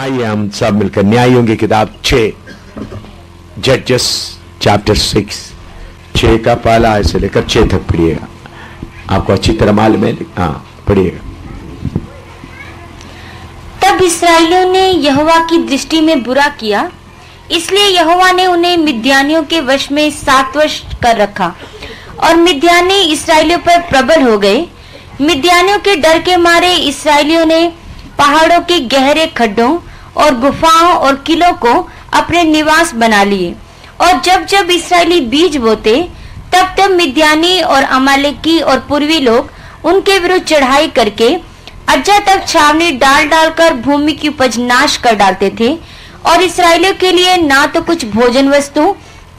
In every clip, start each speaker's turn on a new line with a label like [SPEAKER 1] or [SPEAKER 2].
[SPEAKER 1] आइए हम सब मिलकर न्यायों की किताब 6 जजेस चैप्टर 6 6 का पहला से लेकर 6 तक पढ़िएगा। आपको अच्छी तरह मालूम है। हाँ पढ़िएगा।
[SPEAKER 2] तब इस्राएलियों ने यहोवा की दृष्टि में बुरा किया, इसलिए यहोवा ने उन्हें मिद्यानियों के वश में 7 वर्ष कर रखा और मिद्यानी इस्राएलियों पर प्रबल हो गए। मिद्यानियों के डर के मारे इस्राएलियों ने पहाड़ों के गहरे खड्डों और गुफाओं और किलों को अपने निवास बना लिए, और जब जब इस्राएली बीज बोते तब तब मिद्यानी और अमालेकी और पूर्वी लोग उनके विरुद्ध चढ़ाई करके अज्जा तक छावनी डाल डालकर भूमि की उपज नाश कर डालते थे। और इस्राएलियों के लिए ना तो कुछ भोजन वस्तु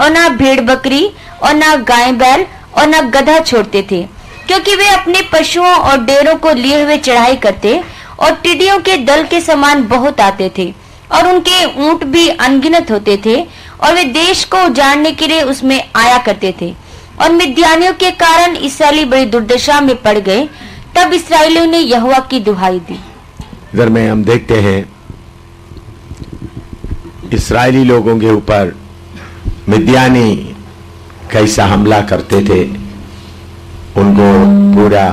[SPEAKER 2] और ना भेड़ बकरी और ना गाय बैल और ना गधा छोड़ते थे, क्योंकि वे अपने पशुओं और डेरों को लिए हुए चढ़ाई करते और टिड्डियों के दल के समान बहुत आते थे, और उनके ऊंट भी अनगिनत होते थे, और वे देश को उजाड़ने के लिए उसमें आया करते थे। और मिद्यानियों के कारण इस्राएली बड़ी दुर्दशा में पड़ गए। तब इस्राएलियों ने यहोवा की दुहाई दी।
[SPEAKER 1] इधर में हम देखते हैं इस्राएली लोगों के ऊपर मिद्यानी कैसा हमला करते थे, उनको पूरा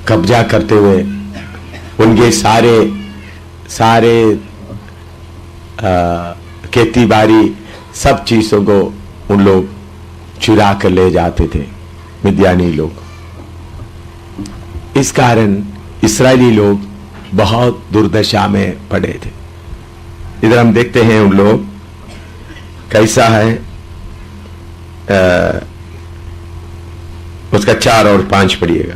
[SPEAKER 1] कब्जा करते हुए उनके सारे खेती बाड़ी सब चीजों को उन लोग चुरा कर ले जाते थे मिद्यानी लोग। इस कारण इस्राएली लोग बहुत दुर्दशा में पड़े थे। इधर हम देखते हैं उन लोग कैसा है, उसका 4 और 5 पढ़िएगा।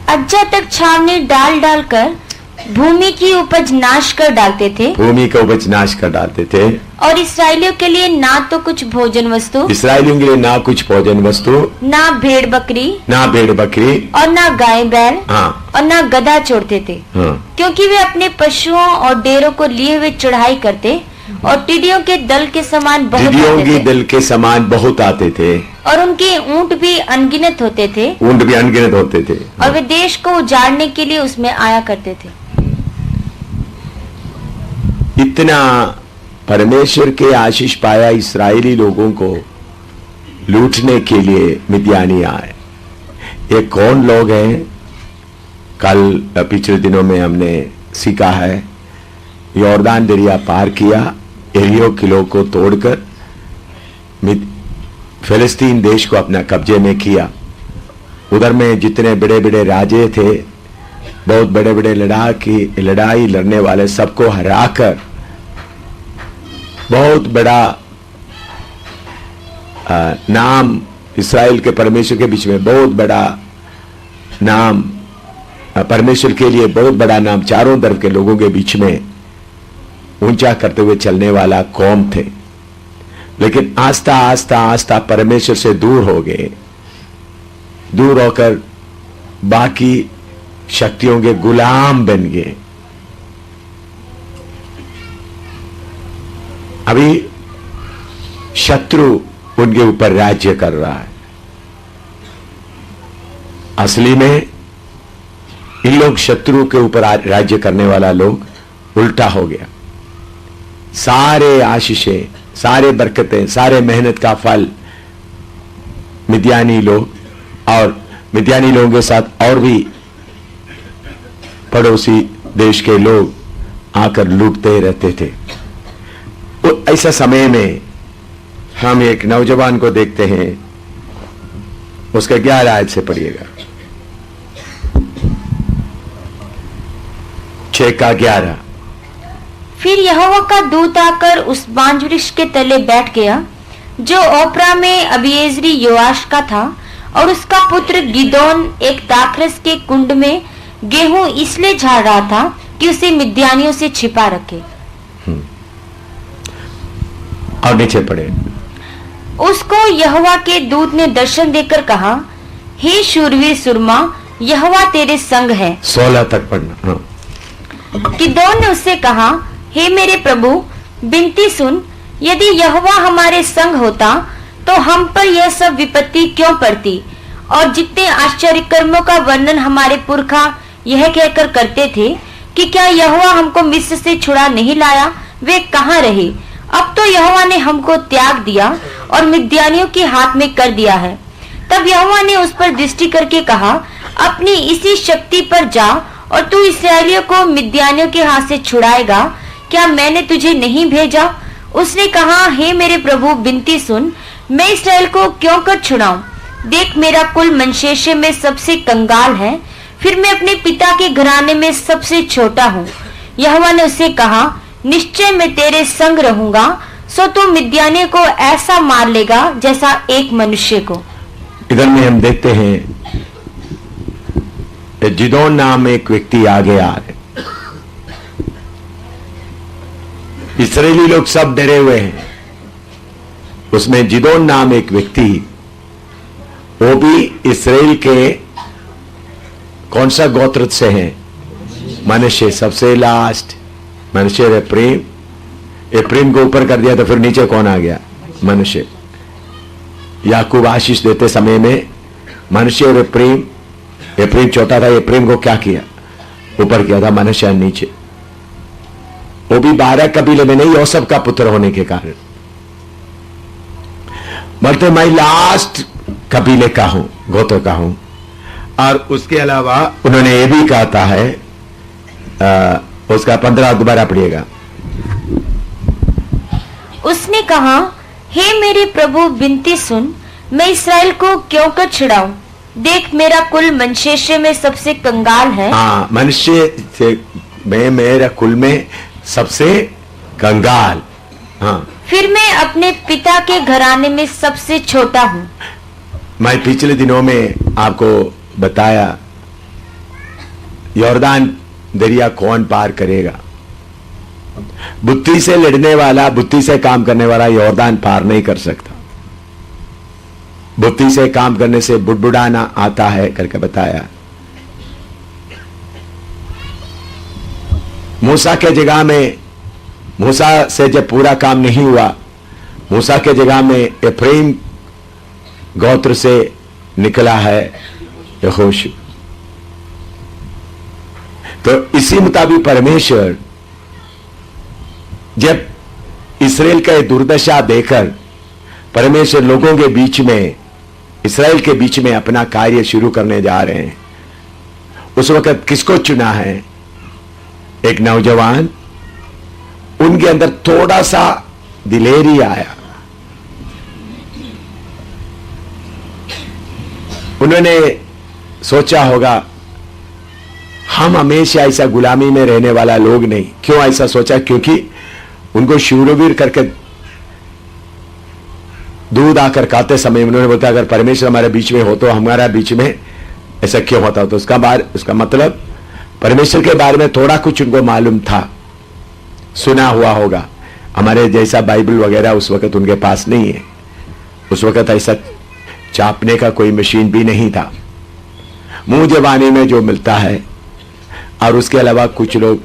[SPEAKER 2] अज्जा तक छावनी डाल डालकर भूमि की उपज नाश कर डालते थे,
[SPEAKER 1] भूमि का उपज नाश कर डालते थे।
[SPEAKER 2] और इस्राएलियों के लिए ना तो कुछ भोजन वस्तु,
[SPEAKER 1] इस्राएलियों के लिए ना कुछ भोजन वस्तु,
[SPEAKER 2] ना भेड़ बकरी
[SPEAKER 1] और
[SPEAKER 2] ना गाय बैल
[SPEAKER 1] हाँ।
[SPEAKER 2] और ना गधा छोड़ते थे,
[SPEAKER 1] हाँ।
[SPEAKER 2] क्योंकि वे अपने पशुओं और डेरों को लिए हुए चढ़ाई करते और टिड्डियों के दल के समान
[SPEAKER 1] बहुत आते थे,
[SPEAKER 2] और उनके ऊंट भी अनगिनत होते थे,
[SPEAKER 1] हाँ।
[SPEAKER 2] और वे देश को उजाड़ने के लिए उसमें आया करते थे।
[SPEAKER 1] इतना परमेश्वर के आशीष पाया इस्राएली लोगों को लूटने के लिए मिद्यानी आए। ये कौन लोग हैं? कल पिछले दिनों में हमने सीखा है, यॉर्दान दरिया पार किया, एरियो किलो को तोड़कर फिलिस्तीन देश को अपना कब्जे में किया। उधर में जितने बड़े बड़े राजे थे, बहुत बड़े बड़े लड़ाई लड़ने वाले, सबको हराकर बहुत बड़ा नाम इस्राएल के परमेश्वर के बीच में बहुत बड़ा नाम, परमेश्वर के लिए बहुत बड़ा नाम चारों तरफ के लोगों के बीच में ऊंचा करते हुए चलने वाला कौम थे। लेकिन आस्ता आस्ता आस्ता परमेश्वर से दूर हो गए, दूर होकर बाकी शक्तियों के गुलाम बन गए। अभी शत्रु उनके ऊपर राज्य कर रहा है। असली में इन लोग शत्रु के ऊपर राज्य करने वाला लोग उल्टा हो गया। सारे आशीषें, सारे बरकतें, सारे मेहनत का फल मिद्यानी लोग और मिद्यानी लोगों के साथ और भी पड़ोसी देश के लोग आकर लूटते रहते थे। तो ऐसा समय में हम एक नौजवान को देखते हैं, उसका 11 आयत से पढ़िएगा। 6 का 11।
[SPEAKER 2] फिर यहोवा का दूत आकर उस बांज वृक्ष के तले बैठ गया, जो ओप्रा में अबीएजरी योआश का था, और उसका पुत्र गिदोन एक दाखरस के कुंड में गेहूं इसलिए झाड़ रहा था कि उसे मिद्यानियों से छिपा रखे।
[SPEAKER 1] और नीचे पढ़े।
[SPEAKER 2] उसको यहोवा के दूत ने दर्शन देकर कहा, हे शूरवीर सुरमा, यहोवा तेरे संग है।
[SPEAKER 1] 16 तक पढ़ना। हाँ।
[SPEAKER 2] गिदोन ने उससे कहा, हे मेरे प्रभु, बिनती सुन, यदि यहोवा हमारे संग होता तो हम पर यह सब विपत्ति क्यों पड़ती, और जितने आश्चर्य कर्मों का वर्णन हमारे पुरखा यह कहकर करते थे कि क्या यहोवा हमको मिस्र से छुड़ा नहीं लाया, वे कहाँ रहे। अब तो यहोवा ने हमको त्याग दिया और मिद्यानियों के हाथ में कर दिया है। तब यहोवा ने उस पर दृष्टि करके कहा, अपनी इसी शक्ति पर जा और तू इस्राएलियों को मिद्यानियों के हाथ से छुड़ाएगा, क्या मैंने तुझे नहीं भेजा। उसने कहा, हे मेरे प्रभु, विनती सुन, मैं इस्राएल को क्यों कर छुड़ाऊं। देख, मेरा कुल मनशेशे में सबसे कंगाल है, फिर मैं अपने पिता के घराने में सबसे छोटा हूँ। यहोवा ने उससे कहा, निश्चय मैं तेरे संग रहूंगा, सो तू मिद्यानियों को ऐसा मार लेगा जैसा एक मनुष्य को।
[SPEAKER 1] इधर में हम देखते हैं जिदोन नाम एक व्यक्ति आगे आ रहे। इस्राएली लोग सब डरे हुए हैं। उसमें जिदोन नाम एक व्यक्ति, वो भी इस्राएल के कौन सा गोत्र से हैं? मनश्शे, सबसे लास्ट मनश्शे और एप्रीम को ऊपर कर दिया तो फिर नीचे कौन आ गया? मनश्शे। याकूब आशीष देते समय में मनश्शे और एप्रीम छोटा था, एप्रीम को क्या किया? ऊपर किया था, मनश्शे नीचे। वो भी 12 कबीले में नहीं, यूसुफ का पुत्र होने के कारण। बोलते मैं लास्ट कबीले का हूं, गोत्र का हूं। और उसके अलावा उन्होंने ये भी कहा है, उसका 15 दोबारा पढ़िएगा।
[SPEAKER 2] उसने कहा, हे मेरे प्रभु, विनती सुन, मैं इस्राएल को क्यों कर छुड़ाऊं। देख, मेरा कुल मनशेशे में सबसे कंगाल है।
[SPEAKER 1] हाँ, मनुष्य से मैं मेरा कुल में सबसे कंगाल। हाँ,
[SPEAKER 2] फिर मैं अपने पिता के घराने में सबसे छोटा हूँ।
[SPEAKER 1] मैं पिछले दिनों में आपको बताया, यॉर्दान दरिया कौन पार करेगा? बुद्धि से लड़ने वाला, बुद्धि से काम करने वाला यॉर्दान पार नहीं कर सकता। बुद्धि से काम करने से बुड़बुड़ाना आता है करके बताया। मूसा के जगह में, मूसा से जब पूरा काम नहीं हुआ, मूसा के जगह में एफ्राइम गोत्र से निकला है यहोशू। तो इसी मुताबिक परमेश्वर जब इस्राएल का दुर्दशा देकर परमेश्वर लोगों के बीच में, इस्राएल के बीच में अपना कार्य शुरू करने जा रहे हैं, उस वक्त किसको चुना है? एक नौजवान। उनके अंदर थोड़ा सा दिलेरी आया। उन्होंने सोचा होगा, हम हमेशा ऐसा गुलामी में रहने वाला लोग नहीं। क्यों ऐसा सोचा? क्योंकि उनको शूरवीर करके दूध आकर खाते समय उन्होंने बोला, अगर परमेश्वर हमारे बीच में हो तो हमारा बीच में ऐसा क्यों होता? तो उसका मतलब परमेश्वर के बारे में थोड़ा कुछ उनको मालूम था, सुना हुआ होगा। हमारे जैसा बाइबल वगैरह उस वक्त उनके पास नहीं है। उस वक्त ऐसा चापने का कोई मशीन भी नहीं था। मुंह जबानी में जो मिलता है, और उसके अलावा कुछ लोग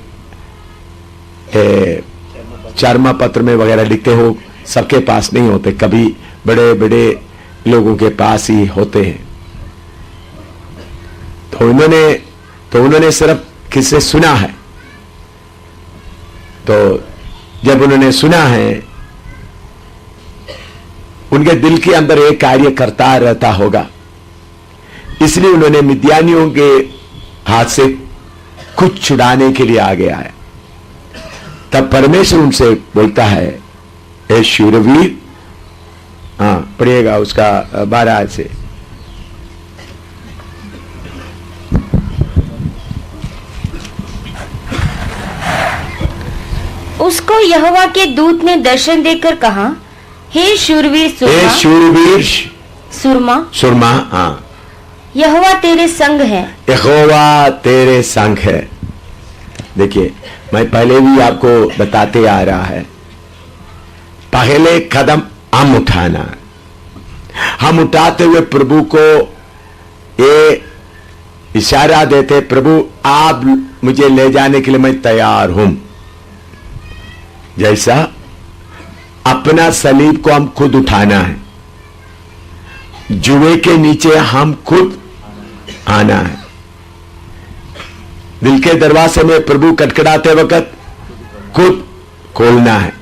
[SPEAKER 1] चर्मा पत्र में वगैरह लिखते हो, सबके पास नहीं होते, कभी बड़े बड़े लोगों के पास ही होते हैं। तो उन्होंने सिर्फ किससे सुना है। तो जब उन्होंने सुना है, उनके दिल के अंदर एक कार्य करता रहता होगा, इसलिए उन्होंने मिद्यानियों के हाथ से कुछ छुड़ाने के लिए आगे आया। तब परमेश्वर उनसे बोलता है, ए शूरवीर, हाँ पढ़िएगा उसका 12 से।
[SPEAKER 2] उसको यहोवा के दूत ने दर्शन देकर कहा, हे शूरवीर सुरमा,
[SPEAKER 1] हे शूरवीर सुरमा, हाँ,
[SPEAKER 2] यहोवा तेरे संग है।
[SPEAKER 1] यहोवा तेरे संग है। देखिए, मैं पहले भी आपको बताते आ रहा है, पहले कदम हम उठाना। हम उठाते हुए प्रभु को ये इशारा देते, प्रभु आप मुझे ले जाने के लिए मैं तैयार हूं। जैसा अपना सलीब को हम खुद उठाना है, जुए के नीचे हम खुद आना है। दिल के दरवाजे में प्रभु खटखटाते वक्त खुद खोलना है।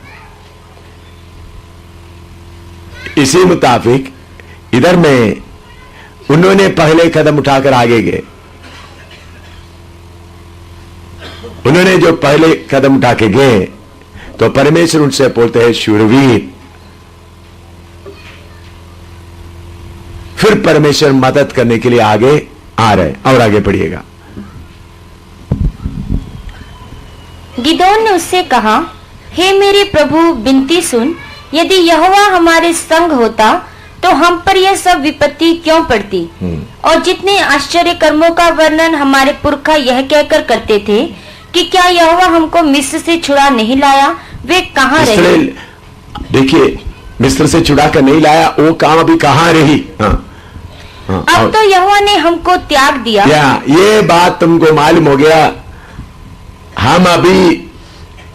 [SPEAKER 1] इसी मुताबिक इधर में उन्होंने पहले कदम उठाकर आगे गए। उन्होंने जो पहले कदम उठा के गए तो परमेश्वर उनसे बोलते हैं शूरवीर। फिर परमेश्वर मदद करने के लिए आगे आ रहे हैं। और आगे पढ़िएगा।
[SPEAKER 2] गिदोन ने उससे कहा, हे मेरे प्रभु, विनती सुन, यदि यहोवा हमारे संग होता तो हम पर यह सब विपत्ति क्यों पड़ती। और जितने आश्चर्य कर्मों का वर्णन हमारे पुरखा यह कहकर करते थे कि क्या यहोवा हमको मिस्र से छुड़ा नहीं लाया, वे कहाँ रहे।
[SPEAKER 1] देखिए, मिस्र से छुड़ा कर नहीं लाया, वो काम अभी कहाँ रही।
[SPEAKER 2] अब तो यहोवा ने हमको त्याग दिया।
[SPEAKER 1] ये बात तुमको मालूम हो गया। हम अभी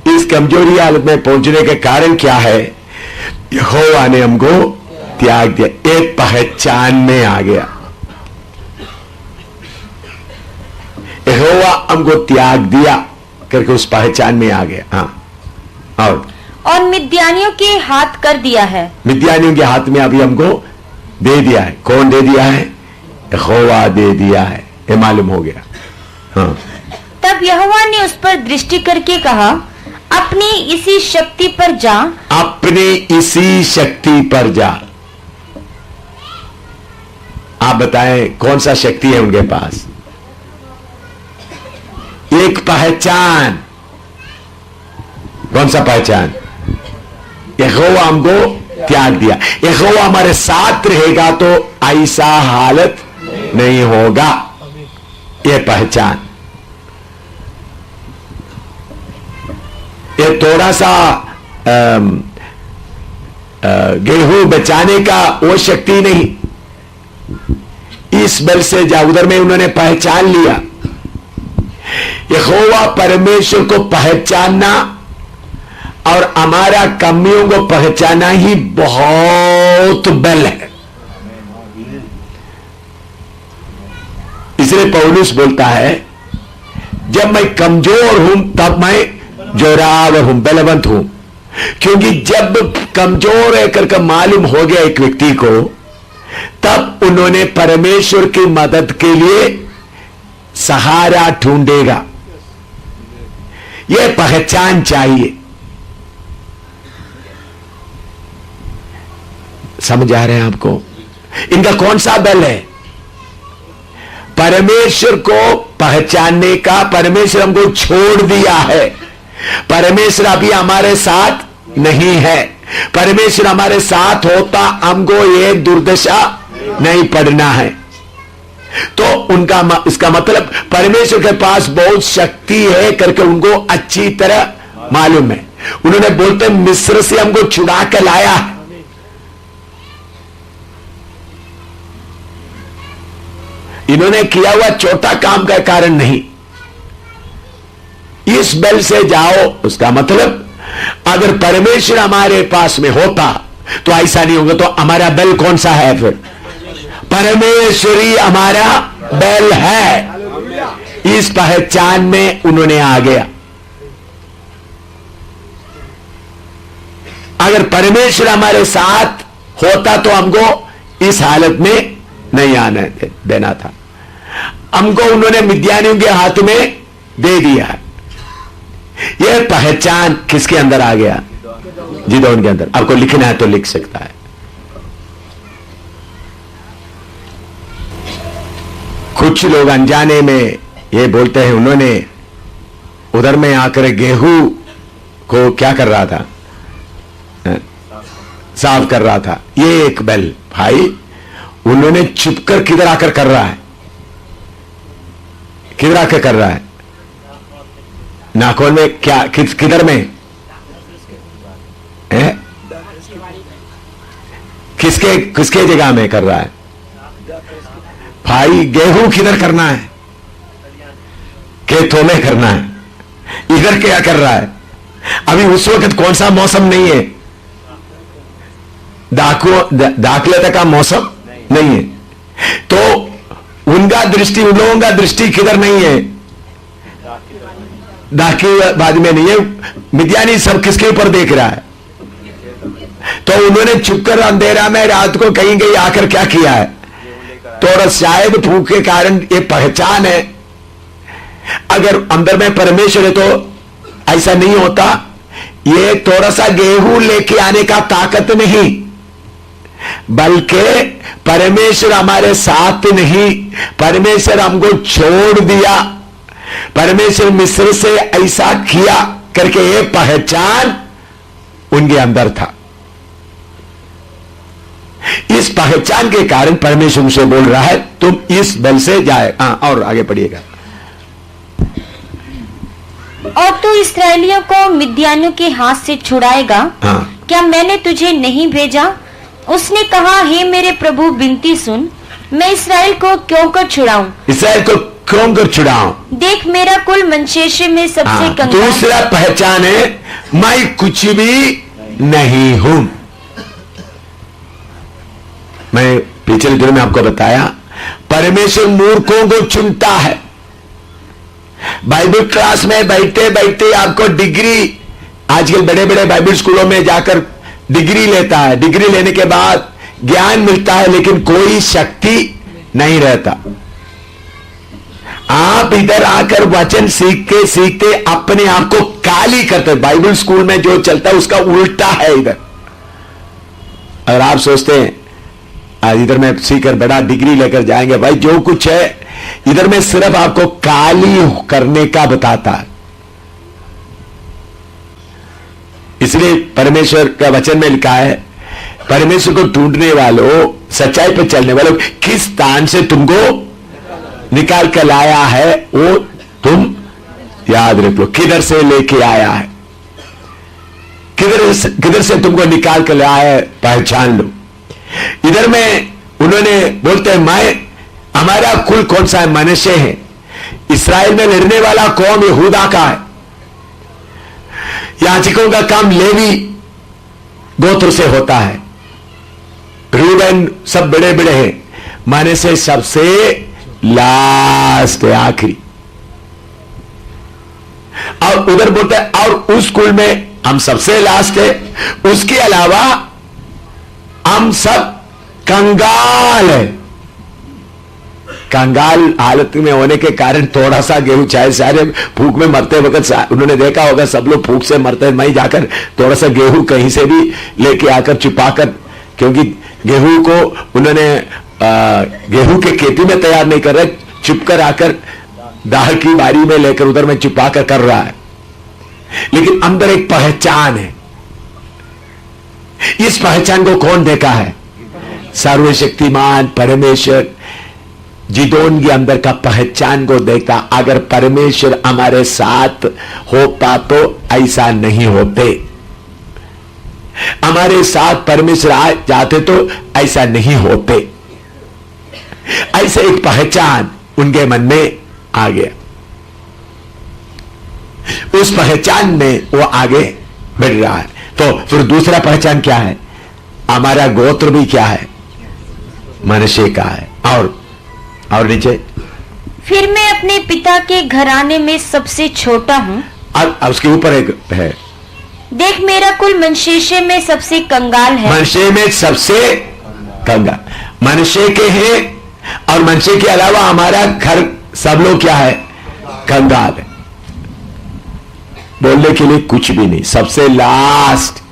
[SPEAKER 1] इस कमजोरी हालत में पहुंचने के कारण क्या है? यहोवा ने हमको त्याग दिया। एक पहचान में आ गया। यहोवा हमको त्याग दिया करके उस पहचान में आ गया। हाँ,
[SPEAKER 2] और मिद्यानियों के हाथ कर दिया है।
[SPEAKER 1] मिद्यानियों के हाथ में अभी हमको दे दिया है। कौन दे दिया है? यहोवा दे दिया है। ये मालूम हो गया। हाँ।
[SPEAKER 2] तब यहोवा ने उस पर दृष्टि करके कहा, अपनी इसी शक्ति पर जा।
[SPEAKER 1] अपनी इसी शक्ति पर जा। आप बताएं कौन सा शक्ति है उनके पास? एक पहचान। कौन सा पहचान? यहोवा हमको त्याग दिया। यहोवा हमारे साथ रहेगा तो ऐसा हालत नहीं होगा। यह पहचान। ये थोड़ा सा गेहूं बचाने का वो शक्ति नहीं। इस बल से जा उधर में उन्होंने पहचान लिया। यहोवा परमेश्वर को पहचानना और हमारा कमियों को पहचाना ही बहुत बल है। इसलिए पौलुस बोलता है, जब मैं कमजोर हूं तब मैं जोरावर हूं, बलवंत हूं। क्योंकि जब कमजोर है करके मालूम हो गया एक व्यक्ति को, तब उन्होंने परमेश्वर की मदद के लिए सहारा ढूंढेगा। यह पहचान चाहिए। समझ आ रहे हैं आपको? इनका कौन सा बल है? परमेश्वर को पहचानने का। परमेश्वर हमको छोड़ दिया है। परमेश्वर अभी हमारे साथ नहीं है। परमेश्वर हमारे साथ होता हमको ये दुर्दशा नहीं पड़ना है। तो उनका इसका मतलब परमेश्वर के पास बहुत शक्ति है करके उनको अच्छी तरह मालूम है। उन्होंने बोलते मिस्र से हमको छुड़ा कर लाया। इन्होंने किया हुआ छोटा काम का कारण नहीं। इस बल से जाओ, उसका मतलब अगर परमेश्वर हमारे पास में होता तो ऐसा नहीं होगा। तो हमारा बल कौन सा है? फिर परमेश्वर ही हमारा बल है। इस पहचान में उन्होंने आ गया। अगर परमेश्वर हमारे साथ होता तो हमको इस हालत में नहीं आने देना था। हमको उन्होंने मिद्यानियों के हाथ में दे दिया। यह पहचान किसके अंदर आ गया? जिदोन के अंदर। आपको लिखना है तो लिख सकता है। कुछ लोग अनजाने में ये बोलते हैं, उन्होंने उधर में आकर गेहूं को क्या कर रहा था? साफ कर रहा था। ये एक बल भाई, उन्होंने छुपकर किधर आकर कर रहा है? किधर आकर कर रहा है? नाखून में क्या? किधर में है? किसके जगह में कर रहा है? भाई गेहूं किधर करना है? खेतों में करना है। इधर क्या कर रहा है? अभी उस वक्त कौन सा मौसम नहीं है? दाखलता का मौसम नहीं है। तो उनका दृष्टि, उन लोगों का दृष्टि किधर नहीं है? दाखीबाजी में नहीं है। मिद्यानी सब किसके ऊपर देख रहा है? तो उन्होंने छुपकर अंधेरा में रात को कहीं कहीं आकर क्या किया है? थोड़ा शायद भूख के कारण ये पहचान है। अगर अंदर में परमेश्वर है तो ऐसा नहीं होता। ये थोड़ा सा गेहूं लेके आने का ताकत नहीं, बल्कि परमेश्वर हमारे साथ नहीं, परमेश्वर हमको छोड़ दिया, परमेश्वर मिस्र से ऐसा किया करके ये पहचान उनके अंदर था। इस पहचान के कारण परमेश्वर उसे बोल रहा है तुम इस बल से जाए। और आगे पढ़िएगा।
[SPEAKER 2] और तू इस्राएलियों को मिद्यानियों के हाथ से छुड़ाएगा। क्या मैंने तुझे नहीं भेजा? उसने कहा, हे मेरे प्रभु, विनती सुन, मैं इसराइल को क्यों कर छुड़ाऊं?
[SPEAKER 1] इसराइल को क्यों कर छुड़ाऊं?
[SPEAKER 2] देख मेरा कुल मनशेशे में सबसे कंगाल।
[SPEAKER 1] दूसरा पहचान है, मैं कुछ भी नहीं हूं। मैं पिछले दिन में आपको बताया, परमेश्वर मूर्खों को चुनता है। बाइबल क्लास में बैठते बैठते आपको डिग्री, आजकल बड़े बड़े बाइबल स्कूलों में जाकर डिग्री लेता है, डिग्री लेने के बाद ज्ञान मिलता है, लेकिन कोई शक्ति नहीं रहता। आप इधर आकर वचन सीखते सीखते अपने आप को काली करते। बाइबल स्कूल में जो चलता है उसका उल्टा है इधर। अगर आप सोचते हैं आज इधर में सीखकर बड़ा डिग्री लेकर जाएंगे, भाई जो कुछ है इधर में सिर्फ आपको काली करने का बताता है। इसलिए परमेश्वर का वचन में लिखा है, परमेश्वर को ढूंढने वालों, सच्चाई पर चलने वालों, किस स्थान से तुमको निकाल कर लाया है वो तुम याद रख लो। किधर से लेके आया है, किधर से तुमको निकाल कर लाया है, पहचान लो। इधर में उन्होंने बोलते हैं, मैं, हमारा कुल कौन सा है? मनुष्य है। इस्राएल में लड़ने वाला कौम यहूदा का है। याजकों का काम लेवी गोत्र से होता है। रूबेन सब बड़े बड़े हैं, मनुष्य सबसे लास्ट है, आखिरी। और उधर बोलते हैं, और उस कुल में हम सबसे लास्ट है, उसके अलावा हम सब कंगाल है। कंगाल हालत में होने के कारण थोड़ा सा गेहूं, चाहे सारे भूख में मरते वक्त उन्होंने देखा होगा सब लोग भूख से मरते हैं, मैं जाकर थोड़ा सा गेहूं कहीं से भी लेके आकर छुपाकर, क्योंकि गेहूं को उन्होंने गेहूं के खेती में तैयार नहीं कर रहे, चुपकर आकर दाल की बारी में लेकर उधर में छुपाकर कर रहा है। लेकिन अंदर एक पहचान है। इस पहचान को कौन देखा है? सर्वशक्तिमान परमेश्वर जिदोन के अंदर का पहचान को देखता। अगर परमेश्वर हमारे साथ होता तो ऐसा नहीं होते, हमारे साथ परमेश्वर आ जाते तो ऐसा नहीं होते। ऐसे एक पहचान उनके मन में आ गया। उस पहचान में वो आगे बढ़ रहा है। तो फिर दूसरा पहचान क्या है? हमारा गोत्र भी क्या है? मनुष्य का है। और नीचे,
[SPEAKER 2] फिर मैं अपने पिता के घराने में सबसे छोटा हूं।
[SPEAKER 1] अब उसके ऊपर एक है,
[SPEAKER 2] देख मेरा कुल मनशेशे में सबसे कंगाल है।
[SPEAKER 1] मनुष्य में सबसे कंगाल मनुष्य के हैं, और मनुष्य के अलावा हमारा घर सब लोग क्या है? कंगाल है। बोलने के लिए कुछ भी नहीं, सबसे लास्ट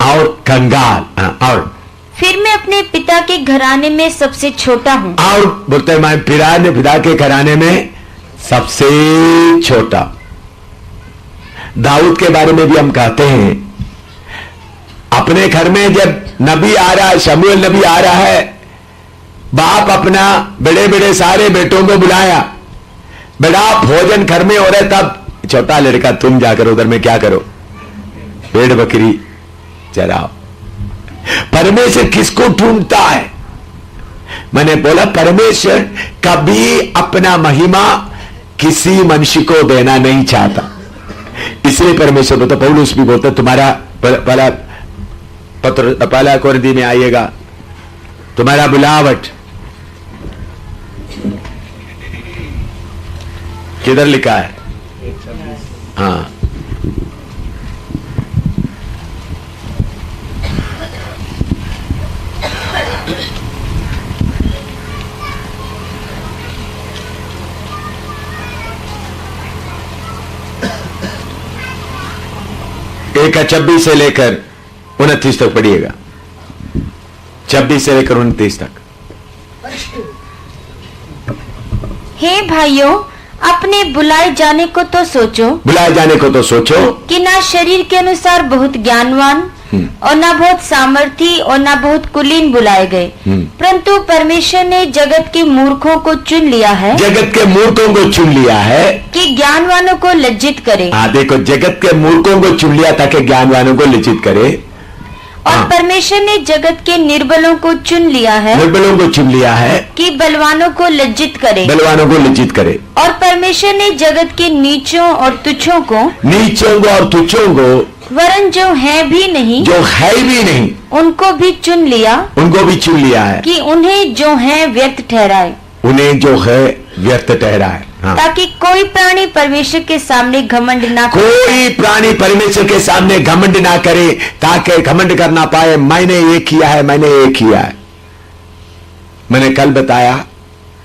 [SPEAKER 1] और कंगाल। और
[SPEAKER 2] फिर मैं अपने पिता के घराने में सबसे छोटा हूं।
[SPEAKER 1] और बोलते हैं, मैं पिता के घराने में सबसे छोटा। दाऊद के बारे में भी हम कहते हैं, अपने घर में जब नबी आ रहा है, शमूएल नबी आ रहा है, बाप अपना बड़े बड़े सारे बेटों को बुलाया, बड़ा भोजन घर में हो रहा है, तब छोटा लड़का तुम जाकर उधर में क्या करो? भेड़ बकरी चराओ। परमेश्वर किसको ढूंढता है? मैंने बोला परमेश्वर कभी अपना महिमा किसी मनुष्य को देना नहीं चाहता। इसलिए परमेश्वर बोलता, पौलुस भी बोलता, तुम्हारा पहला पत्र, पहला कोरिन्थी में आइएगा, तुम्हारा बुलावट किधर लिखा है? हाँ, एक 26 से लेकर 29 तक पढ़िएगा। 26 से लेकर 29 तक।
[SPEAKER 2] हे भाइयों, अपने बुलाए जाने को तो सोचो,
[SPEAKER 1] बुलाए जाने को तो सोचो
[SPEAKER 2] कि ना शरीर के अनुसार बहुत ज्ञानवान और ना बहुत सामर्थी और ना बहुत कुलीन बुलाए गए, परंतु परमेश्वर ने जगत के मूर्खों को चुन लिया है,
[SPEAKER 1] जगत के मूर्खों को चुन लिया है
[SPEAKER 2] कि ज्ञानवानों को लज्जित करे।
[SPEAKER 1] हाँ, देखो, जगत के मूर्खों को चुन लिया ताकि ज्ञानवानों को लज्जित करे।
[SPEAKER 2] और परमेश्वर ने जगत के निर्बलों को चुन लिया है,
[SPEAKER 1] निर्बलों को चुन लिया है
[SPEAKER 2] कि बलवानों को लज्जित करे।
[SPEAKER 1] बलवानों को लज्जित करे।
[SPEAKER 2] और परमेश्वर ने जगत के नीचों और तुच्छों को,
[SPEAKER 1] नीचों को और तुच्छों को,
[SPEAKER 2] वरन जो है भी नहीं,
[SPEAKER 1] जो है भी नहीं,
[SPEAKER 2] उनको भी चुन लिया,
[SPEAKER 1] उनको भी चुन लिया है
[SPEAKER 2] कि उन्हें जो है व्यर्थ ठहराए,
[SPEAKER 1] उन्हें जो है व्यर्थ ठहराए। हाँ।
[SPEAKER 2] ताकि कोई प्राणी परमेश्वर के सामने घमंड ना करे।
[SPEAKER 1] कोई प्राणी परमेश्वर के सामने घमंड ना करे, ताकि घमंड करना पाए, मैंने ये किया है, मैंने ये किया है। मैंने कल बताया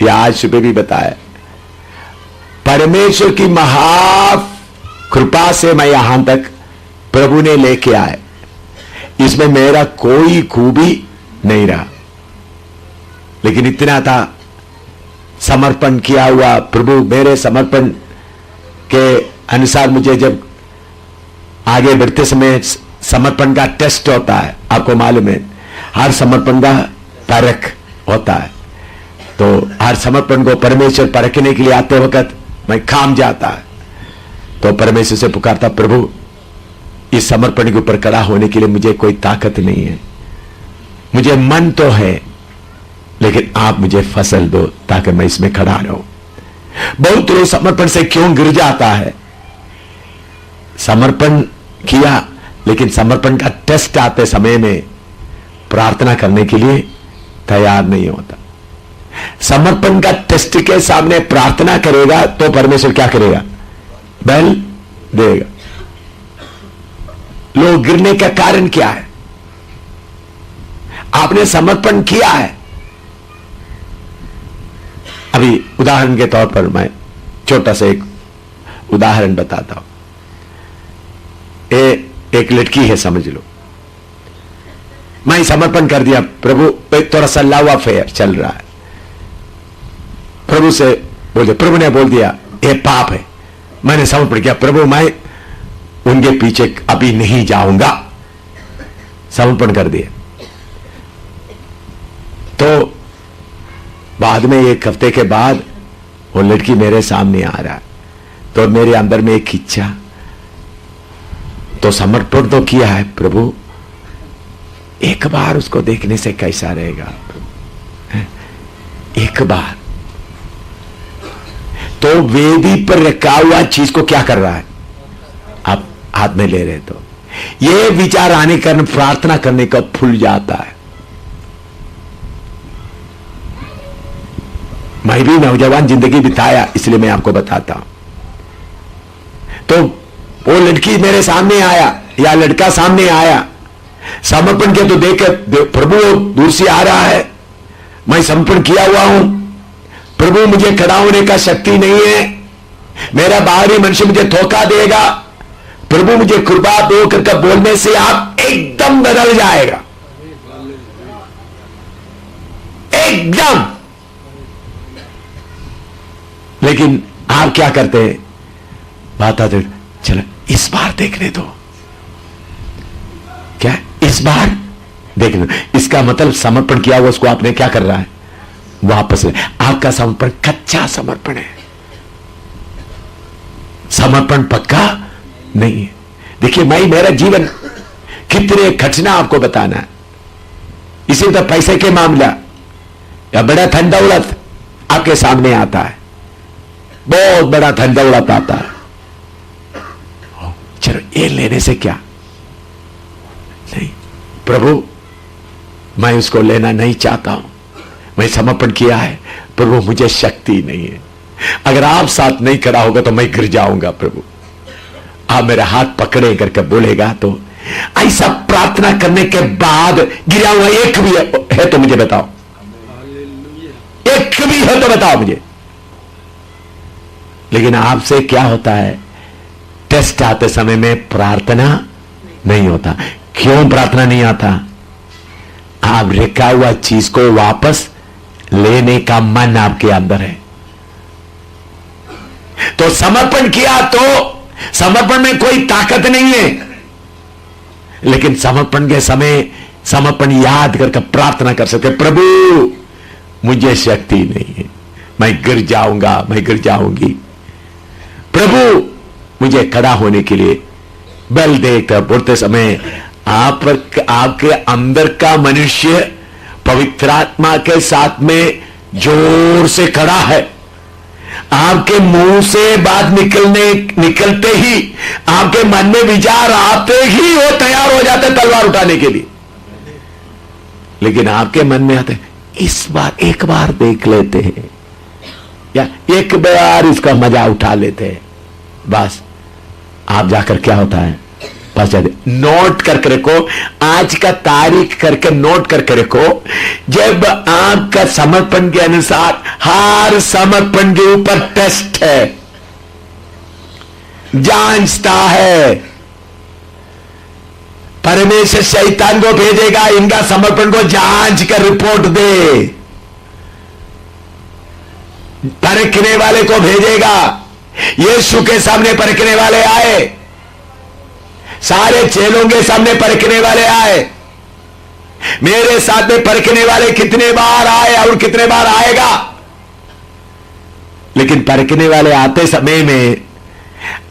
[SPEAKER 1] या आज सुबह भी बताया, परमेश्वर की महा कृपा से मैं यहां तक प्रभु ने लेके आए। इसमें मेरा कोई खूबी नहीं रहा, लेकिन इतना था, समर्पण किया हुआ प्रभु मेरे समर्पण के अनुसार मुझे जब आगे बढ़ते समय समर्पण का टेस्ट होता है, आपको मालूम है, हर समर्पण का परख होता है। तो हर समर्पण को परमेश्वर परखने के लिए आते वक्त मैं काम जाता है, तो परमेश्वर से पुकारता, प्रभु इस समर्पण के ऊपर खड़ा होने के लिए मुझे कोई ताकत नहीं है, मुझे मन तो है, लेकिन आप मुझे फसल दो ताकि मैं इसमें खड़ा रहूं। बहुत लोग समर्पण से क्यों गिर जाता है? समर्पण किया, लेकिन समर्पण का टेस्ट आते समय में प्रार्थना करने के लिए तैयार नहीं होता। समर्पण का टेस्ट के सामने प्रार्थना करेगा तो परमेश्वर क्या करेगा? बल देगा। लोग गिरने का कारण क्या है? आपने समर्पण किया है। अभी उदाहरण के तौर पर मैं छोटा सा एक उदाहरण बताता हूं। एक लड़की है, समझ लो, मैं समर्पण कर दिया, प्रभु थोड़ा सा लव अफेयर चल रहा है, प्रभु से बोल दिया, प्रभु ने बोल दिया ये पाप है, मैंने समर्पण किया, प्रभु मैं उनके पीछे अभी नहीं जाऊंगा, समर्पण कर दिया। तो बाद में एक हफ्ते के बाद वो लड़की मेरे सामने आ रहा है, तो मेरे अंदर में एक इच्छा, तो समर्पण तो किया है, प्रभु एक बार उसको देखने से कैसा रहेगा, एक बार। तो वेदी पर रखा हुआ चीज को क्या कर रहा है? आप हाथ में ले रहे, तो ये विचार आने का प्रार्थना करने का फूल जाता है। मैं भी नौजवान जिंदगी बिताया, इसलिए मैं आपको बताता हूं। तो वो लड़की मेरे सामने आया या लड़का सामने आया, समर्पण के तो देख प्रभु दूर से आ रहा है, मैं समर्पण किया हुआ हूं, प्रभु मुझे खड़ा होने का शक्ति नहीं है, मेरा बाहरी मनुष्य मुझे धोखा देगा, प्रभु मुझे कृपा दो करके बोलने से आप एकदम बदल जाएगा, एकदम। लेकिन आप क्या करते हैं? बात आते, चलो इस बार देखने दो, क्या इस बार देखने दो, इसका मतलब समर्पण किया हुआ उसको आपने क्या कर रहा है? वापस ले। आपका समर्पण कच्चा समर्पण है, समर्पण पक्का नहीं है। देखिए, मैं मेरा जीवन कितने कठिन आपको बताना है। इसी तरह पैसे के मामला या बड़ा धन दौलत आपके सामने आता है, बहुत बड़ा धन दौलत आता है, चलो ये लेने से क्या नहीं, प्रभु मैं उसको लेना नहीं चाहता हूं, मैं समर्पण किया है, प्रभु मुझे शक्ति नहीं है, अगर आप साथ नहीं खड़ा होगा तो मैं गिर जाऊंगा प्रभु। आप मेरा हाथ पकड़े करके बोलेगा तो ऐसा प्रार्थना करने के बाद गिरा हुआ एक भी है तो मुझे बताओ, एक भी है तो बताओ मुझे। लेकिन आपसे क्या होता है, टेस्ट आते समय में प्रार्थना नहीं होता। क्यों प्रार्थना नहीं आता? आप रखा हुआ चीज को वापस लेने का मन आपके अंदर है। तो समर्पण किया तो समर्पण में कोई ताकत नहीं है, लेकिन समर्पण के समय समर्पण याद करके प्रार्थना कर सकते, प्रभु मुझे शक्ति नहीं है, मैं गिर जाऊंगा, मैं गिर जाऊंगी, प्रभु मुझे खड़ा होने के लिए बल दे। कर बोलते समय आपके अंदर का मनुष्य पवित्र आत्मा के साथ में जोर से खड़ा है। आपके मुंह से बात निकलते ही आपके मन में विचार आते ही वो तैयार हो जाते तलवार उठाने के लिए। लेकिन आपके मन में आते इस बार एक बार देख लेते हैं या एक बार इसका मजा उठा लेते हैं, बस आप जाकर क्या होता है बस जाते। नोट करके रखो, आज का तारीख करके नोट करके रखो। जब आपका समर्पण के अनुसार हर समर्पण के ऊपर टेस्ट है, जांचता है। परमेश्वर शैतान को भेजेगा इनका समर्पण को जांच कर रिपोर्ट दे, परखने वाले को भेजेगा। यीशु के सामने परखने वाले आए, सारे चेलों के सामने परखने वाले आए, मेरे साथ में परखने वाले कितने बार आए और कितने बार आएगा। लेकिन परखने वाले आते समय में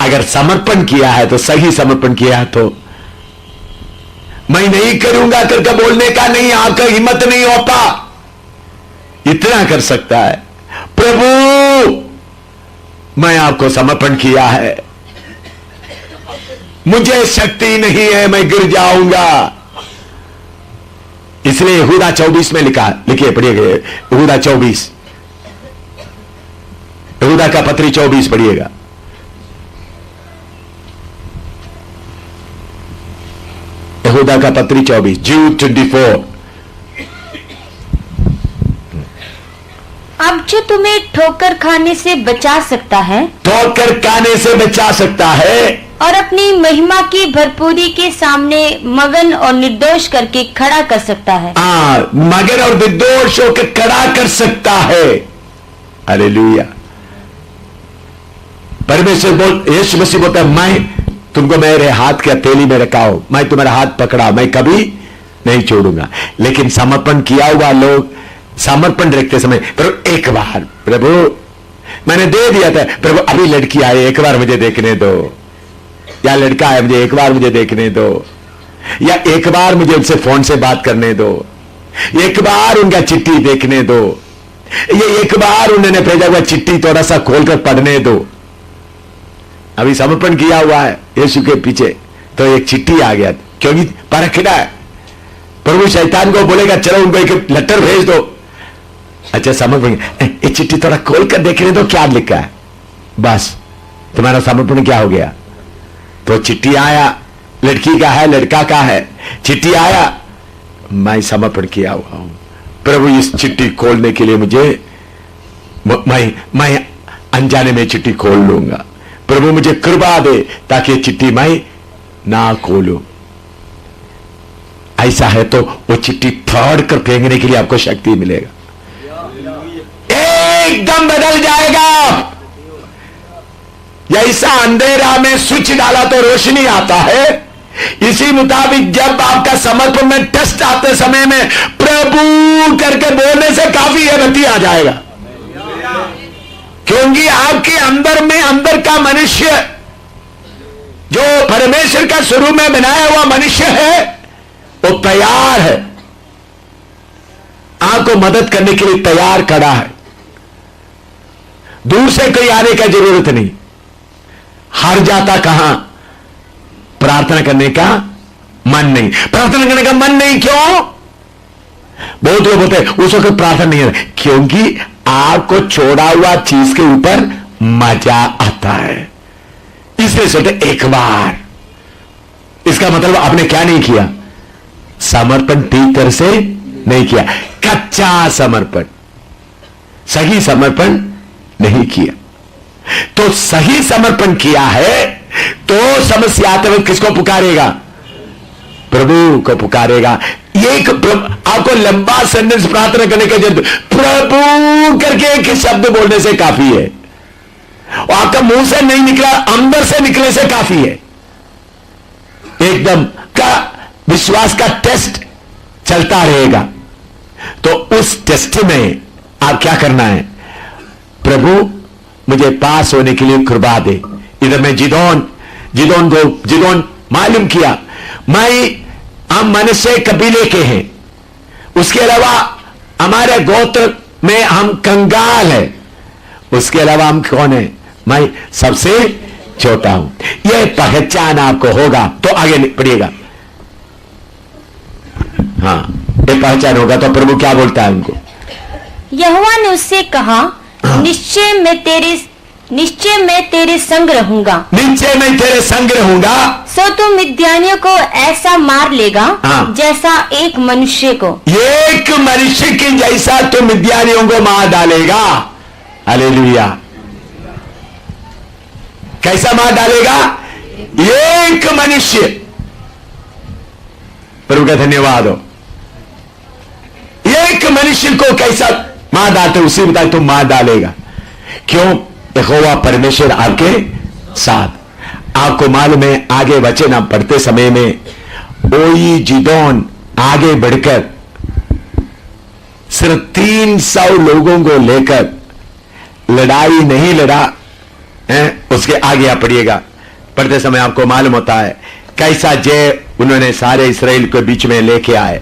[SPEAKER 1] अगर समर्पण किया है तो सही समर्पण किया है तो मैं नहीं करूंगा करके बोलने का नहीं, आपका हिम्मत नहीं होता। इतना कर सकता है, प्रभु मैं आपको समर्पण किया है, मुझे शक्ति नहीं है, मैं गिर जाऊंगा। इसलिए यहूदा 24 में लिखिए पढ़िएगा, यहूदा 24, यहूदा का पत्री 24 पढ़िएगा। यहूदा का पत्री 24, Jude 24।
[SPEAKER 2] अब जो तुम्हें ठोकर खाने से बचा सकता है,
[SPEAKER 1] ठोकर खाने से बचा सकता है
[SPEAKER 2] और अपनी महिमा की भरपूरी के सामने मगन और निर्दोष करके खड़ा कर सकता है।
[SPEAKER 1] मगन और निर्दोष होकर खड़ा कर सकता है। हालेलुया। परमेश्वर यीशु मसीह बोलता है, मैं तुमको मेरे हाथ के हथेली में रखा हूं, मैं तुम्हारा हाथ पकड़ा, मैं कभी नहीं छोड़ूंगा। लेकिन समर्पण किया हुआ लोग समर्पण रखते समय प्रभु एक बार, प्रभु मैंने दे दिया था, प्रभु अभी लड़की आई एक बार मुझे देखने दो, या लड़का है मुझे एक बार मुझे देखने दो, या एक बार मुझे उनसे फोन से बात करने दो, एक बार उनका चिट्ठी देखने दो, ये एक बार उन्होंने भेजा हुआ चिट्ठी थोड़ा सा खोलकर पढ़ने दो। अभी समर्पण किया हुआ है यीशु के पीछे तो एक चिट्ठी आ गया, क्योंकि परखना है। प्रभु शैतान को बोलेगा चलो उनको एक लेटर भेज दो, अच्छा समर्पण, ये चिट्ठी थोड़ा खोलकर देखने दो क्या लिखा है, बस तुम्हारा समर्पण क्या हो गया। तो चिट्ठी आया, लड़की का है लड़का का है, चिट्ठी आया, मैं समर्पण किया हुआ हूं, प्रभु इस चिट्ठी खोलने के लिए मुझे मैं अनजाने में चिट्ठी खोल लूंगा, प्रभु मुझे कृपा दे ताकि ये चिट्ठी मैं ना खोलूं। ऐसा है तो वो चिट्ठी फाड़ कर फेंकने के लिए आपको शक्ति मिलेगा, एकदम बदल जाएगा। जैसा अंधेरा में स्विच डाला तो रोशनी आता है, इसी मुताबिक जब आपका समर्पण में टेस्ट आते समय में प्रभु करके बोलने से काफी गति आ जाएगा, क्योंकि आपके अंदर में अंदर का मनुष्य जो परमेश्वर का स्वरूप में बनाया हुआ मनुष्य है वो तैयार है, आपको मदद करने के लिए तैयार खड़ा है। दूर से कोई आने का जरूरत नहीं, हार जाता कहां, प्रार्थना करने का मन नहीं, प्रार्थना करने का मन नहीं। क्यों? बहुत लोग बोलते हैं उस वक्त प्रार्थना नहीं है, क्योंकि आग को छोड़ा हुआ चीज के ऊपर मजा आता है, इसलिए सोचते एक बार। इसका मतलब आपने क्या नहीं किया? समर्पण ठीक तरह से नहीं किया, कच्चा समर्पण, सही समर्पण नहीं किया। तो सही समर्पण किया है तो समस्या आते वक्त किसको पुकारेगा? प्रभु को पुकारेगा। एक आपको लंबा सेंटेंस प्रार्थना करने की जरूरत, प्रभु करके एक शब्द बोलने से काफी है, और आपका मुंह से नहीं निकला, अंदर से निकलने से काफी है। एकदम का विश्वास का टेस्ट चलता रहेगा। तो उस टेस्ट में आप क्या करना है? प्रभु मुझे पास होने के लिए कृपा दे। इधर में जिदोन मालूम किया हम मनुष्य कबीले के हैं, उसके अलावा हमारे गोत्र में हम कंगाल हैं, उसके अलावा हम कौन है? मैं सबसे छोटा हूं। यह पहचान आपको होगा तो आगे पढ़िएगा। हाँ, ये पहचान होगा तो प्रभु क्या बोलता है उनको?
[SPEAKER 2] यहोवा ने उससे कहा, निश्चय मैं तेरे संग रहूंगा।
[SPEAKER 1] निश्चय मैं तेरे संग रहूंगा।
[SPEAKER 2] सो तू मिद्यानियों को ऐसा मार लेगा जैसा एक मनुष्य को।
[SPEAKER 1] एक मनुष्य के जैसा तो मिद्यानियों को मार डालेगा। हालेलुया। कैसा मार डालेगा? एक मनुष्य। प्रभु का धन्यवाद हो। एक मनुष्य को कैसा मार डालते उसी बता तुम मार डालेगा। क्यों? यहोवा परमेश्वर आपके साथ। आपको मालूम है, आगे वचन आप पढ़ते समय में ओई जिदोन आगे बढ़कर सिर्फ 300 लोगों को लेकर लड़ाई नहीं लड़ा है। उसके आगे आप पढ़िएगा, पढ़ते समय आपको मालूम होता है कैसा जय उन्होंने सारे इस्राएल के बीच में लेके आए।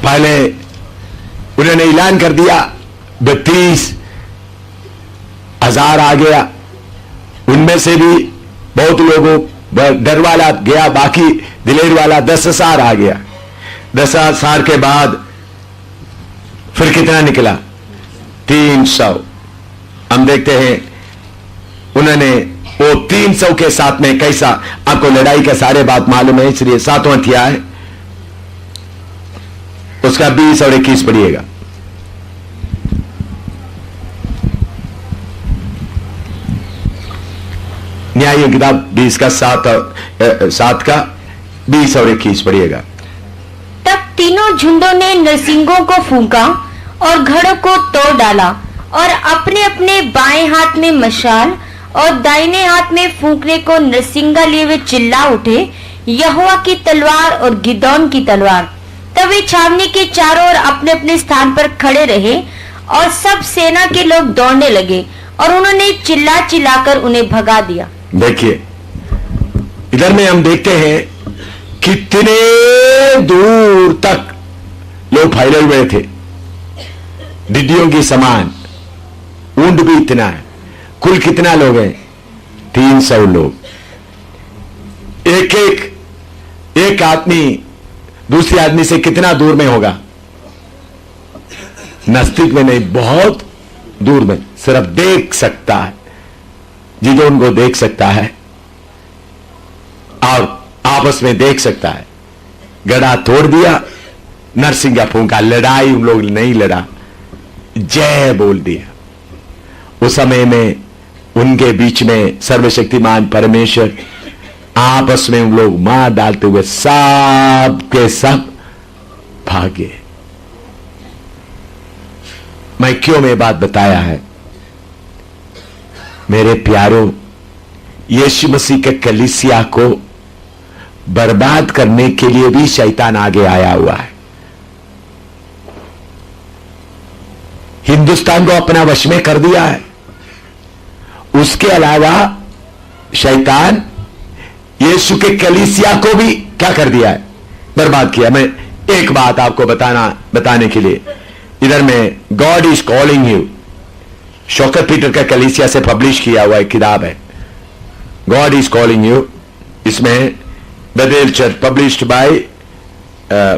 [SPEAKER 1] पहले उन्होंने ऐलान कर दिया, 32,000 आ गया, उनमें से भी बहुत लोगों डर वाला गया, बाकी दिलेर वाला 10,000 आ गया। 10,000 के बाद फिर कितना निकला? 300। हम देखते हैं उन्होंने वो 300 के साथ में कैसा, आपको लड़ाई का सारे बात मालूम है, इसलिए 7वां अध्याय है उसका 20 और 21 पढ़िएगा। न्याय किताब 20 का 7 का 20 और 21 पढ़िएगा।
[SPEAKER 2] तब तीनों झुंडों ने नरसिंगों को फूंका और घड़ों को तोड़ डाला और अपने अपने बाएं हाथ में मशाल और दाहिने हाथ में फूंकने को नरसिंगा लिए वे चिल्ला उठे, यहोवा की तलवार और गिदोन की तलवार। तब वे छावनी के चारों ओर अपने अपने स्थान पर खड़े रहे और सब सेना के लोग दौड़ने लगे और उन्होंने चिल्ला चिल्लाकर उन्हें भगा दिया। देखिए
[SPEAKER 1] इधर में हम देखते हैं कितने दूर तक लोग फैले हुए थे, डिड्डियों की समान। ऊंट भी इतना है। कुल कितना लोग हैं? 300 लोग। एक आदमी दूसरे आदमी से कितना दूर में होगा? नजदीक में नहीं, बहुत दूर में। सिर्फ देख सकता है, जिधर उनको देख सकता है और आपस में देख सकता है। गड़ा तोड़ दिया, नरसिंगा फूंका, लड़ाई उन लोग नहीं लड़ा, जय बोल दिया। उस समय में उनके बीच में सर्वशक्तिमान परमेश्वर आपस में उन लोग मार डालते हुए सब के सब भागे। मैं क्यों में बात बताया है? मेरे प्यारों, यीशु मसीह के कलीसिया को बर्बाद करने के लिए भी शैतान आगे आया हुआ है। हिंदुस्तान को अपना वश में कर दिया है। उसके अलावा शैतान यीशु के कलीसिया को भी क्या कर दिया है? बर्बाद किया। मैं एक बात आपको बताने के लिए, इधर में God is calling you, Shaukat Peter का कलीसिया से पब्लिश किया हुआ एक किताब है, गॉड इज कॉलिंग यू। इसमें Bethel church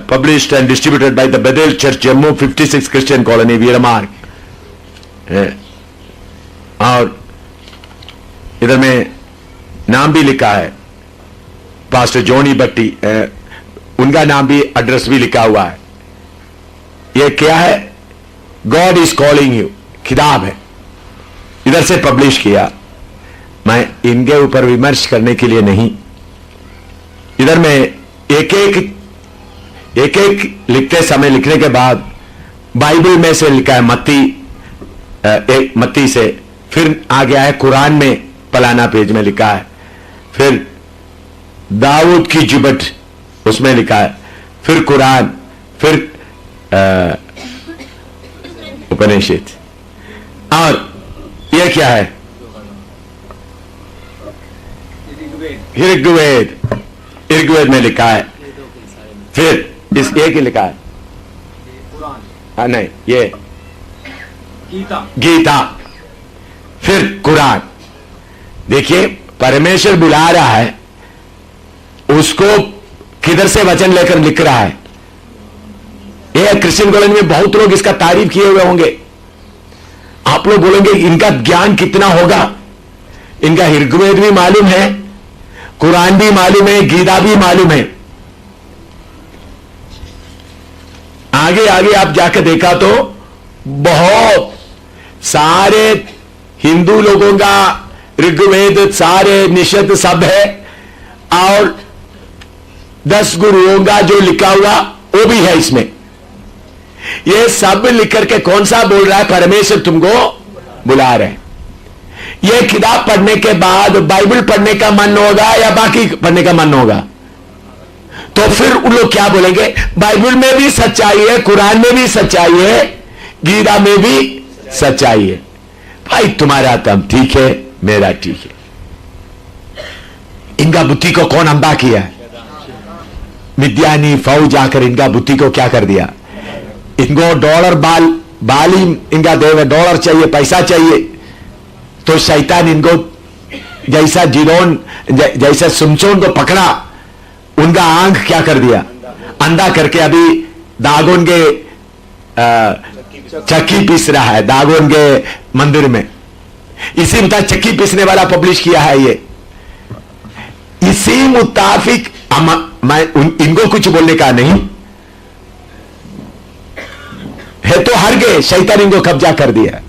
[SPEAKER 1] published and distributed by the Bethel Church, Jammu 56 Christian Colony, वीरमार्ग। और इधर में नाम भी लिखा है, पास्टर जॉनी बट्टी, उनका नाम भी, एड्रेस भी लिखा हुआ है। ये क्या है? गॉड इज कॉलिंग यू किताब है, इधर से पब्लिश किया। मैं इनके ऊपर विमर्श करने के लिए नहीं, इधर में एक एक लिखते समय, लिखने के बाद बाइबल में से लिखा है मत्ती से, फिर आ गया है कुरान में, फलाना पेज में लिखा है, फिर दाऊद की जुबट उसमें लिखा है, फिर कुरान, फिर उपनिषद। और यह क्या है? ऋग्वेद में लिखा है, फिर इस एक ही लिखा है, हाँ नहीं, ये गीता, फिर कुरान। देखिए, परमेश्वर बुला रहा है, उसको किधर से वचन लेकर लिख रहा है। ये क्रिश्चियन कॉलोनी में बहुत लोग इसका तारीफ किए हुए होंगे। आप लोग बोलेंगे इनका ज्ञान कितना होगा, इनका ऋग्वेद भी मालूम है, कुरान भी मालूम है, गीता भी मालूम है। आगे आगे आप जाकर देखा तो बहुत सारे हिंदू लोगों का ऋग्वेद सारे निषद सब है, और 10 गुरुओं का जो लिखा हुआ वो भी है इसमें। ये सब लिख करके कौन सा बोल रहा है? परमेश्वर तुमको बुला रहे हैं। ये किताब पढ़ने के बाद बाइबल पढ़ने का मन होगा या बाकी पढ़ने का मन होगा? तो फिर उन लोग क्या बोलेंगे? बाइबल में भी सच्चाई है, कुरान में भी सच्चाई है, गीता में भी सच्चाई है। भाई तुम्हारा काम ठीक है, मेरा ठीक है। इनका बुद्धि को कौन अंधा किया है? मिद्यानी फौज आकर इनका बुद्धि को क्या कर दिया? इनको डॉलर बाल ही इनका देव है, डॉलर चाहिए, पैसा चाहिए। तो शैतान इनको जैसा जिरोन जैसा सुमसोन को पकड़ा, उनका आंख क्या कर दिया? अंधा करके अभी दागोन के चक्की पीस रहा है, दागोन के मंदिर में। इसी मुताबिक चक्की पीसने वाला पब्लिश किया है ये। इसी मुताबिक मैं इनको कुछ बोलने का नहीं है, तो हर गए, शैतान इनको कब्जा कर दिया।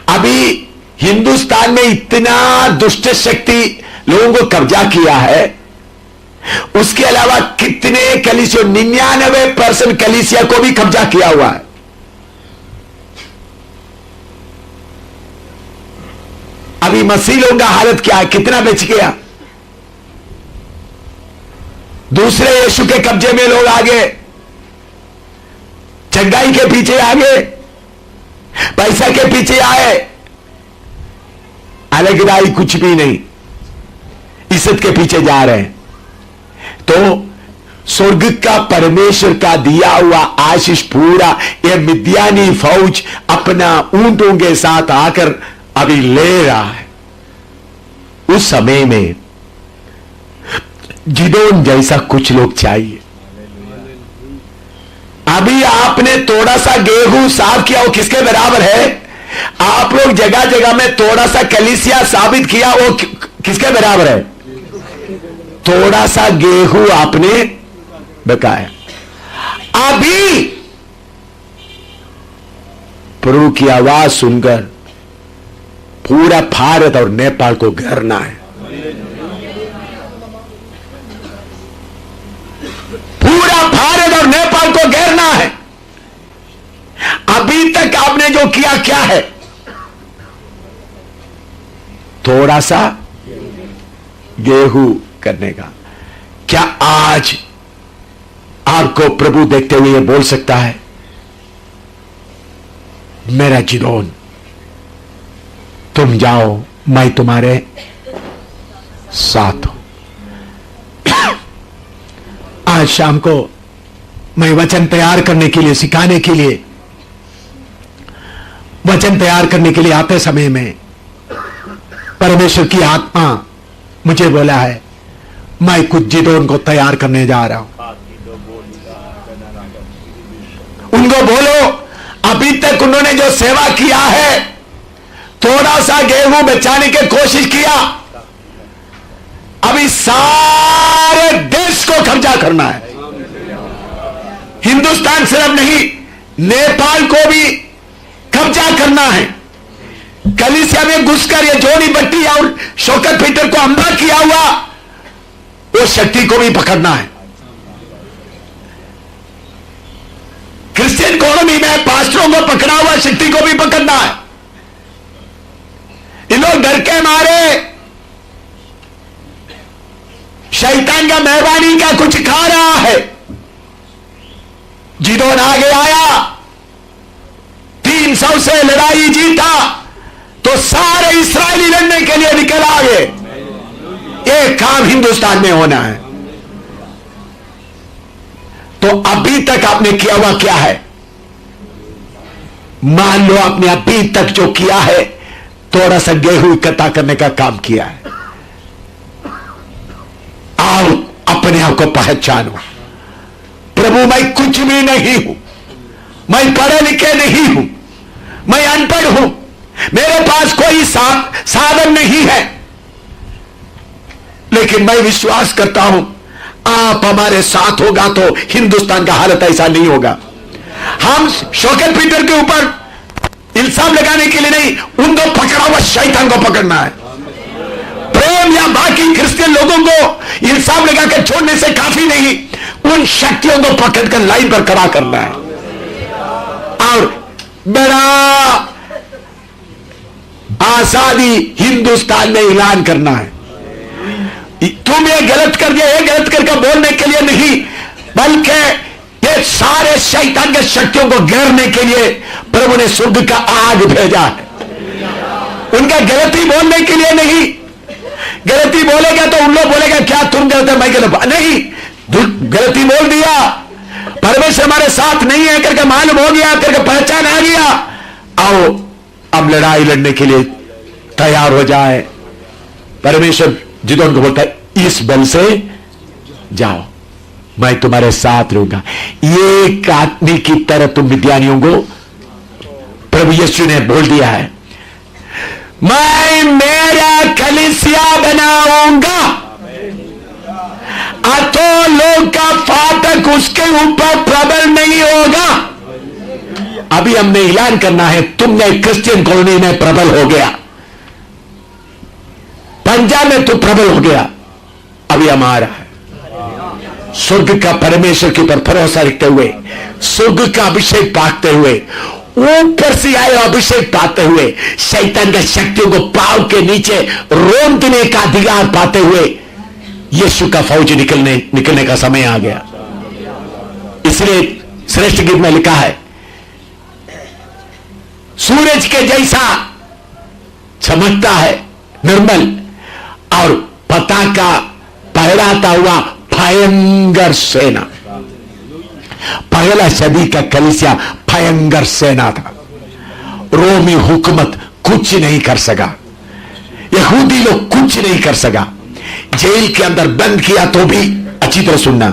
[SPEAKER 1] अभी हिंदुस्तान में इतना दुष्ट शक्ति लोगों को कब्जा किया है, उसके अलावा कितने कलीसिया, 99% कलीसिया को भी कब्जा किया हुआ है। अभी मसीह लोगों का हालत क्या है? कितना बच गया? दूसरे यीशु के कब्जे में लोग आ गए, चंगाई के पीछे आ गए, पैसा के पीछे आए, अलगदाई कुछ भी नहीं, इज्जत के पीछे जा रहे हैं। तो स्वर्ग का परमेश्वर का दिया हुआ आशीष पूरा ये मिद्यानी फौज अपना ऊंटों के साथ आकर अभी ले रहा है। उस समय में जिदोन जैसा कुछ लोग चाहिए। अभी आपने थोड़ा सा गेहूं साफ किया, वो किसके बराबर है? आप लोग जगह जगह में थोड़ा सा कलीसिया साबित किया, वो किसके बराबर है? थोड़ा सा गेहूं आपने बकाया। अभी प्रभु की आवाज सुनकर पूरा भारत और नेपाल को घेरना है। पूरा भारत और नेपाल को घेरना है। अभी तक आपने जो किया क्या है? थोड़ा सा गेहूं करने का। क्या आज आपको प्रभु देखते हुए बोल सकता है, मेरा जिदोन तुम जाओ, मैं तुम्हारे साथ हूं। आज शाम को
[SPEAKER 3] मैं वचन तैयार करने के लिए, सिखाने के लिए, वचन तैयार करने के लिए आते समय में परमेश्वर की आत्मा मुझे बोला है, मैं कुछ जिदों को तैयार करने जा रहा हूं। उनको बोलो, अभी तक उन्होंने जो सेवा किया है, थोड़ा सा गेहूं बचाने की कोशिश किया, अभी सारे देश को कब्जा करना है। हिंदुस्तान सिर्फ नहीं, नेपाल को भी कब्जा करना है। कलीसिया में घुसकर ये जोनी भट्टी और शौकत पीटर को हमला किया हुआ, वो शक्ति को भी पकड़ना है। क्रिश्चियन कॉलोनी में पास्टरों को पकड़ा हुआ शक्ति को भी पकड़ना है। इन लोग डर के मारे शैतान का मेहरबानी का कुछ खा रहा है। जिदोन आगे आया, 300 से लड़ाई जीता, तो सारे इस्राएली लड़ने के लिए निकल आए। एक काम हिंदुस्तान में होना है। तो अभी तक आपने किया हुआ क्या है? मान लो आपने अभी तक जो किया है, थोड़ा सा गेहूं इकट्ठा करने का काम किया है। आओ अपने आप को पहचानो, प्रभु मैं कुछ भी नहीं हूं, मैं पढ़े लिखे नहीं हूं, मैं अनपढ़ हूं, मेरे पास कोई साधन नहीं है, लेकिन मैं विश्वास करता हूं आप हमारे साथ होगा तो हिंदुस्तान का हालत ऐसा नहीं होगा। हम शौकत पीटर के ऊपर इल्जाम लगाने के लिए नहीं, उनको पकड़ा हुआ शैतान को पकड़ना है। प्रेम या बाकी क्रिश्चियन लोगों को इल्जाम लगाकर छोड़ने से काफी नहीं, उन शक्तियों को पकड़कर लाइन पर खड़ा करना है और बड़ा आजादी हिंदुस्तान में ऐलान करना है। तुम ये गलत कर दिया, ये गलत करके बोलने के लिए नहीं, बल्कि ये सारे शैतान के शक्तियों को घेरने के लिए प्रभु ने स्वर्ग का आग भेजा है। उनका गलती बोलने के लिए नहीं, गलती बोलेगा तो उन लोग बोलेगा क्या तुम गलत है, मैं गलत नहीं, गलती बोल दिया, परमेश्वर हमारे साथ नहीं है करके मालूम हो गया, करके पहचान आ गया, आओ अब लड़ाई लड़ने के लिए तैयार हो जाए। परमेश्वर जिदोन को बोलता है इस बल से जाओ, मैं तुम्हारे साथ रहूंगा। एक आदमी की तरह तुम मिद्यानियों को प्रभु यीशु ने बोल दिया है, मैं मेरा कलीसिया बनाऊंगा, अतो लोग का फाटक उसके ऊपर प्रबल नहीं होगा। अभी हमने ऐलान करना है, तुमने क्रिश्चियन कॉलोनी में प्रबल हो गया, पंजाब में तो प्रबल हो गया, अभी हमारा है स्वर्ग का परमेश्वर के ऊपर भरोसा रखते हुए, स्वर्ग का अभिषेक पाते हुए, ऊपर से आए अभिषेक पाते हुए, शैतान की शक्तियों को पांव के नीचे रोंदने का अधिकार पाते हुए यीशु का फौज निकलने का समय आ गया। इसलिए श्रेष्ठ गीत में लिखा है, सूरज के जैसा चमकता है निर्मल और पताका फहराता हुआ भयंकर सेना। पहला सदी का कलीसिया भयंकर सेना था, रोमी हुकूमत कुछ नहीं कर सका, यहूदी लोग कुछ नहीं कर सका। जेल के अंदर बंद किया तो भी, अच्छी तरह सुनना,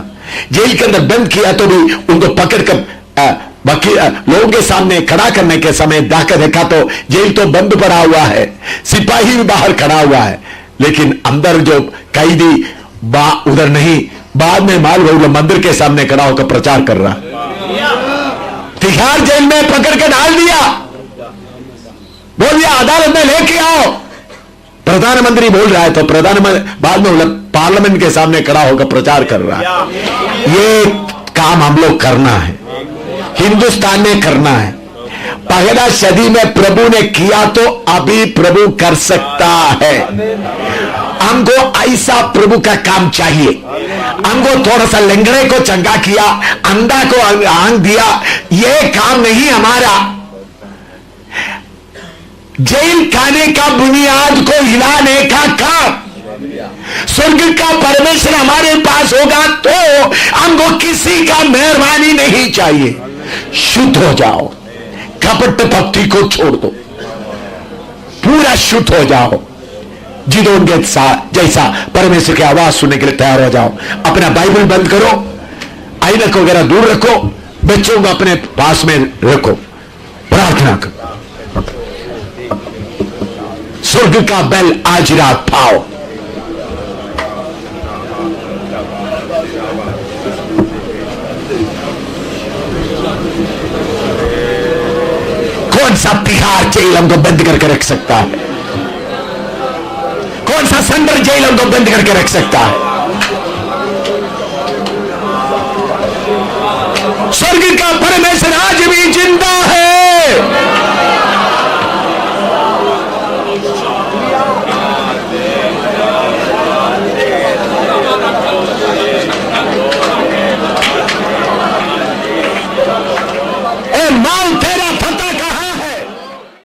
[SPEAKER 3] जेल के अंदर बंद किया तो भी उनको पकड़कर लोगों के सामने खड़ा करने के समय जाकर देखा तो जेल तो बंद पड़ा हुआ है, सिपाही भी बाहर खड़ा हुआ है, लेकिन अंदर जो कैदी उधर नहीं, बाद में मालूम मंदिर के सामने खड़ा होकर प्रचार कर रहा है। तिहाड़ जेल में पकड़ के डाल दिया, बोल दिया अदालत में लेके आओ, प्रधानमंत्री बोल रहा है तो प्रधानमंत्री बाद में पार्लियामेंट के सामने खड़ा होकर प्रचार कर रहा है। ये काम हम लोग करना है, हिंदुस्तान में करना है। पहला सदी में प्रभु ने किया तो अभी प्रभु कर सकता है। हमको ऐसा प्रभु का काम चाहिए। हमको थोड़ा सा लंगड़े को चंगा किया, अंधा को आंख दिया, ये काम नहीं हमारा। जेल खाने का बुनियाद को हिलाने का काम, स्वर्ग का परमेश्वर हमारे पास होगा तो हमको किसी का मेहरबानी नहीं चाहिए। शुद्ध हो जाओ, कपट भक्ति को छोड़ दो, पूरा शुद्ध हो जाओ, जिदोन के जैसा परमेश्वर की आवाज सुनने के लिए तैयार हो जाओ। अपना बाइबल बंद करो, आइनक वगैरह दूर रखो, बच्चों को अपने पास में रखो, प्रार्थना करो। स्वर्ग का बेल आज रात पाओ। कौन सा तिहार जेल हमको बंद करके रख सकता है? कौन सा संडर जेल हमको बंद करके रख सकता है? स्वर्ग का परमेश्वर आज भी जिंदा